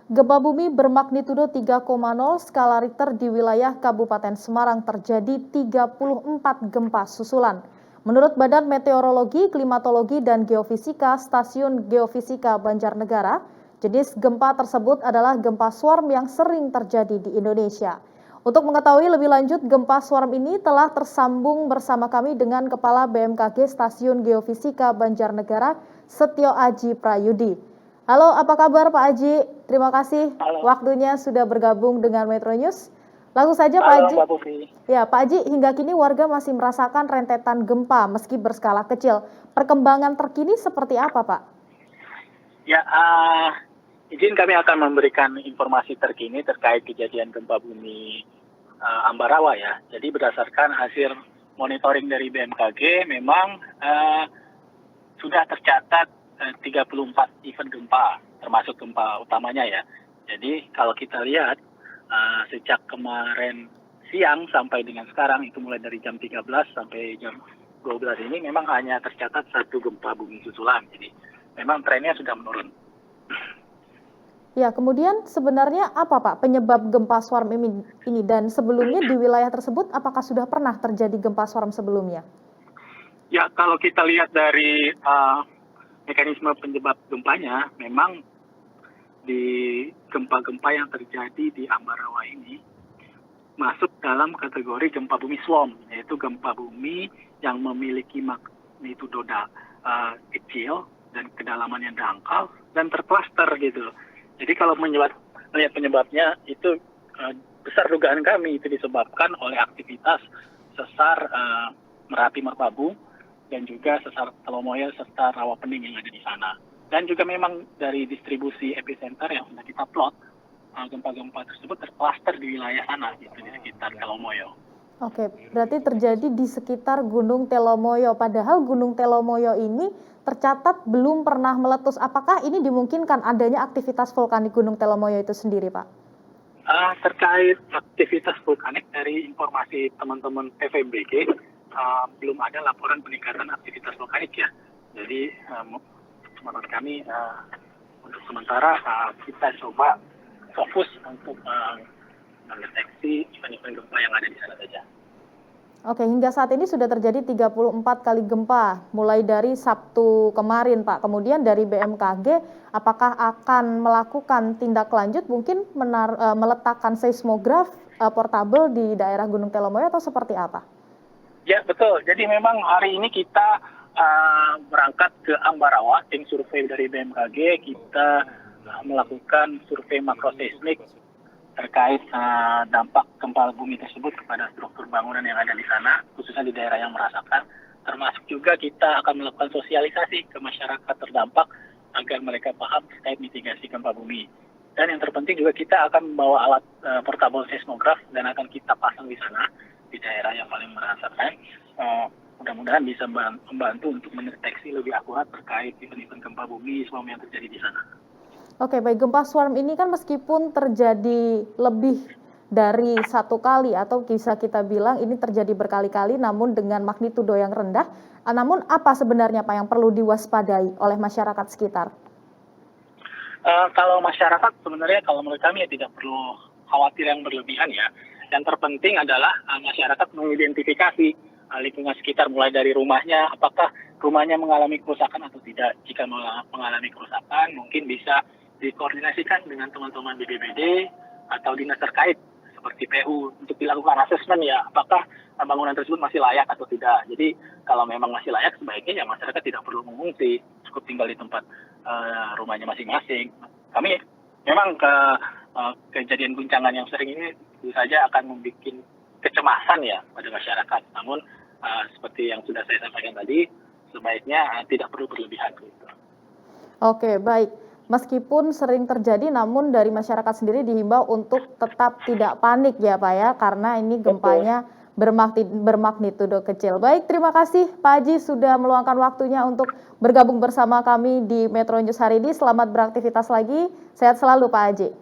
Gempa bumi bermagnitudo 3,0 skala Richter di wilayah Kabupaten Semarang terjadi 34 gempa susulan. Menurut Badan Meteorologi, Klimatologi, dan Geofisika Stasiun Geofisika Banjarnegara, jenis gempa tersebut adalah gempa swarm yang sering terjadi di Indonesia. Untuk mengetahui lebih lanjut gempa swarm ini telah tersambung bersama kami dengan Kepala BMKG Stasiun Geofisika Banjarnegara, Setio Aji Prayudi. Halo, apa kabar Pak Aji? Terima kasih waktunya sudah bergabung dengan Metro News. Langsung saja Pak Aji. Ya, Pak Aji, hingga kini warga masih merasakan rentetan gempa meski berskala kecil. Perkembangan terkini seperti apa, Pak? Ya, izin kami akan memberikan informasi terkini terkait kejadian gempa bumi Ambarawa ya. Jadi berdasarkan hasil monitoring dari BMKG, memang sudah tercatat 34 event gempa, termasuk gempa utamanya ya. Jadi kalau kita lihat sejak kemarin siang sampai dengan sekarang, itu mulai dari jam 13 sampai jam 12 ini memang hanya tercatat satu gempa bumi susulan. Jadi memang trennya sudah menurun. Ya, kemudian sebenarnya apa Pak penyebab gempa swarm ini dan sebelumnya di wilayah tersebut apakah sudah pernah terjadi gempa swarm sebelumnya? Ya, kalau kita lihat dari mekanisme penyebab gempanya, memang di gempa-gempa yang terjadi di Ambarawa ini masuk dalam kategori gempa bumi swarm, yaitu gempa bumi yang memiliki magnitudo kecil dan kedalaman yang dangkal dan terkluster gitu. Jadi kalau melihat penyebabnya itu besar dugaan kami itu disebabkan oleh aktivitas sesar Merapi Merbabu dan juga sesar Telomoyo serta Rawapening yang ada di sana. Dan juga memang dari distribusi epicenter yang sudah kita plot, gempa-gempa tersebut terkluster di wilayah sana, gitu, di sekitar Telomoyo. Oke, berarti terjadi di sekitar Gunung Telomoyo. Padahal Gunung Telomoyo ini tercatat belum pernah meletus. Apakah ini dimungkinkan adanya aktivitas vulkanik Gunung Telomoyo itu sendiri, Pak? Terkait aktivitas vulkanik, dari informasi teman-teman PVMBG, belum ada laporan peningkatan aktivitas vulkanik ya. Jadi menurut kami untuk sementara kita coba fokus untuk mendeteksi event-event gempa yang ada di sana saja. Oke, hingga saat ini sudah terjadi 34 kali gempa, mulai dari Sabtu kemarin, Pak. Kemudian dari BMKG, apakah akan melakukan tindak lanjut, mungkin meletakkan seismograf portable di daerah Gunung Telomoyo atau seperti apa? Ya, betul. Jadi memang hari ini kita berangkat ke Ambarawa, tim survei dari BMKG, kita melakukan survei makroseismik terkait dampak gempa bumi tersebut kepada struktur bangunan yang ada di sana, khususnya di daerah yang merasakan. Termasuk juga kita akan melakukan sosialisasi ke masyarakat terdampak agar mereka paham terkait mitigasi gempa bumi. Dan yang terpenting juga kita akan membawa alat portable seismograf dan akan kita pasang di sana, di daerah yang paling merasakan. Mudah-mudahan bisa membantu untuk mendeteksi lebih akurat terkait event-event gempa bumi swarm yang terjadi di sana. Oke, baik. Gempa swarm ini kan meskipun terjadi lebih dari satu kali atau bisa kita bilang ini terjadi berkali-kali namun dengan magnitudo yang rendah. Namun apa sebenarnya Pak yang perlu diwaspadai oleh masyarakat sekitar? Kalau masyarakat sebenarnya kalau menurut kami ya tidak perlu khawatir yang berlebihan ya. Yang terpenting adalah masyarakat mengidentifikasi lingkungan sekitar mulai dari rumahnya, apakah rumahnya mengalami kerusakan atau tidak. Jika mengalami kerusakan mungkin bisa dikoordinasikan dengan teman-teman BPBD atau dinas terkait seperti PU untuk dilakukan asesmen ya, apakah bangunan tersebut masih layak atau tidak. Jadi kalau memang masih layak sebaiknya ya masyarakat tidak perlu mengungsi, cukup tinggal di tempat rumahnya masing-masing. Kami memang kejadian guncangan yang sering ini tentu saja akan membuat kecemasan ya pada masyarakat. Namun seperti yang sudah saya sampaikan tadi, sebaiknya tidak perlu berlebihan. Gitu. Oke, baik. Meskipun sering terjadi, namun dari masyarakat sendiri dihimbau untuk tetap tidak panik ya Pak ya, karena ini gempanya bermagnitudo kecil. Baik, terima kasih Pak Aji sudah meluangkan waktunya untuk bergabung bersama kami di Metro News hari ini. Selamat beraktivitas lagi, sehat selalu Pak Aji.